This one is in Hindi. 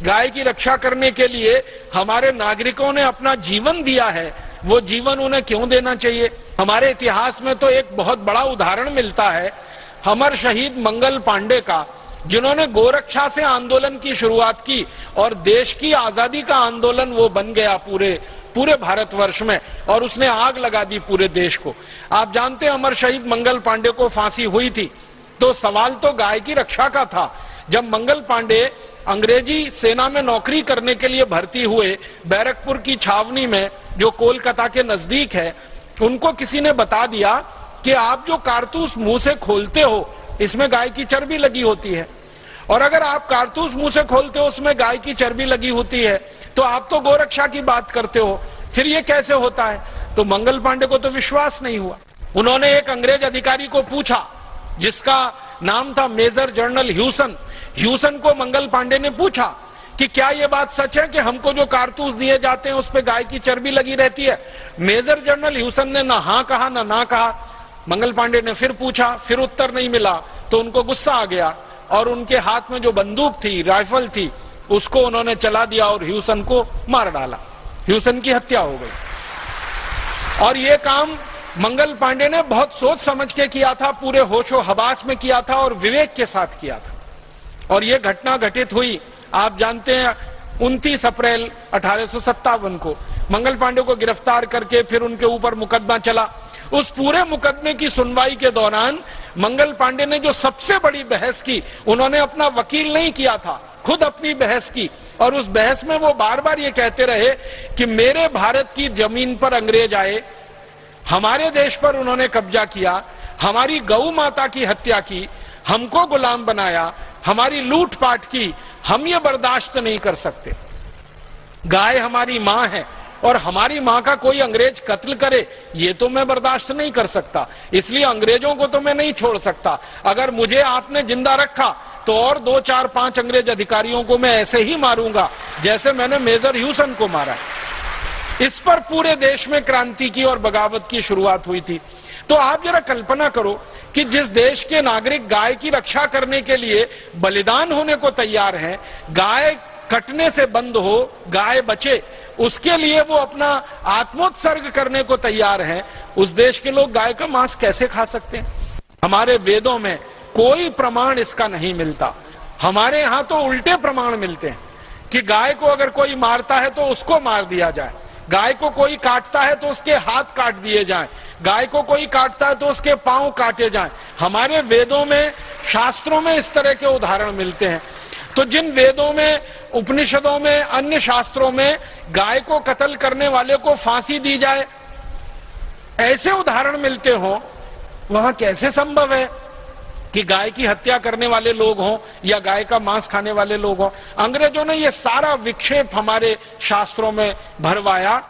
गाय की रक्षा करने के लिए हमारे नागरिकों ने अपना जीवन दिया है, वो जीवन उन्हें क्यों देना चाहिए? हमारे इतिहास में तो एक बहुत बड़ा उदाहरण मिलता है अमर शहीद मंगल पांडे का, जिन्होंने गोरक्षा से आंदोलन की शुरुआत की और देश की आजादी का आंदोलन वो बन गया पूरे भारतवर्ष में, और उसने आग लगा दी पूरे देश को। आप जानते हैं अमर शहीद मंगल पांडे को फांसी हुई थी, तो सवाल तो गाय की रक्षा का था। जब मंगल पांडे अंग्रेजी सेना में नौकरी करने के लिए भर्ती हुए बैरकपुर की छावनी में, जो कोलकाता के नजदीक है, उनको किसी ने बता दिया कि आप जो कारतूस मुंह से खोलते हो इसमें गाय की चर्बी लगी होती है, और अगर आप कारतूस मुंह से खोलते हो उसमें गाय की चर्बी लगी होती है तो आप तो गोरक्षा की बात करते हो, फिर ये कैसे होता है? तो मंगल पांडे को तो विश्वास नहीं हुआ। उन्होंने एक अंग्रेज अधिकारी को पूछा जिसका नाम था मेजर जनरल ह्यूसन को मंगल पांडे ने पूछा कि क्या ये बात सच है कि हमको जो कारतूस दिए जाते हैं उस पे गाय की चर्बी लगी रहती है? मेजर जनरल ह्यूसन ने ना हाँ कहा ना कहा। मंगल पांडे ने फिर पूछा, फिर उत्तर नहीं मिला, तो उनको गुस्सा आ गया और उनके हाथ में जो बंदूक थी, राइफल थी, उसको उन्होंने चला दिया और ह्यूसन को मार डाला। ह्यूसन की हत्या हो गई। और ये काम मंगल पांडे ने बहुत सोच समझ के किया था, पूरे होशो हवास में किया था और विवेक के साथ किया था। और ये घटना घटित हुई, आप जानते हैं, 29 अप्रैल 1857 को मंगल पांडे को गिरफ्तार करके फिर उनके ऊपर मुकदमा चला। उस पूरे मुकदमे की सुनवाई के दौरान मंगल पांडे ने जो सबसे बड़ी बहस की, उन्होंने अपना वकील नहीं किया था, खुद अपनी बहस की, और उस बहस में वो बार बार ये कहते रहे कि मेरे भारत की जमीन पर अंग्रेज आए, हमारे देश पर उन्होंने कब्जा किया, हमारी गौ माता की हत्या की, हमको गुलाम बनाया, हमारी लूटपाट की, हम ये बर्दाश्त नहीं कर सकते। गाय हमारी मां है और हमारी मां का कोई अंग्रेज कत्ल करे, ये तो मैं बर्दाश्त नहीं कर सकता, इसलिए अंग्रेजों को तो मैं नहीं छोड़ सकता। अगर मुझे आपने जिंदा रखा तो और 2, 4, 5 अंग्रेज अधिकारियों को मैं ऐसे ही मारूंगा जैसे मैंने मेजर ह्यूसन को मारा। इस पर पूरे देश में क्रांति की और बगावत की शुरुआत हुई थी। तो आप जरा कल्पना करो कि जिस देश के नागरिक गाय की रक्षा करने के लिए बलिदान होने को तैयार हैं, गाय कटने से बंद हो, गाय बचे, उसके लिए वो अपना आत्मोत्सर्ग करने को तैयार हैं, उस देश के लोग गाय का मांस कैसे खा सकते हैं? हमारे वेदों में कोई प्रमाण इसका नहीं मिलता। हमारे यहाँ तो उल्टे प्रमाण मिलते हैं कि गाय को अगर कोई मारता है तो उसको मार दिया जाए, गाय को कोई काटता है तो उसके हाथ काट दिए जाएं, गाय को कोई काटता है तो उसके पांव काटे जाएं। हमारे वेदों में, शास्त्रों में इस तरह के उदाहरण मिलते हैं। तो जिन वेदों में, उपनिषदों में, अन्य शास्त्रों में गाय को कत्ल करने वाले को फांसी दी जाए, ऐसे उदाहरण मिलते हो, वहां कैसे संभव है कि गाय की हत्या करने वाले लोग हों या गाय का मांस खाने वाले लोग हों? अंग्रेजों ने ये सारा विक्षेप हमारे शास्त्रों में भरवाया।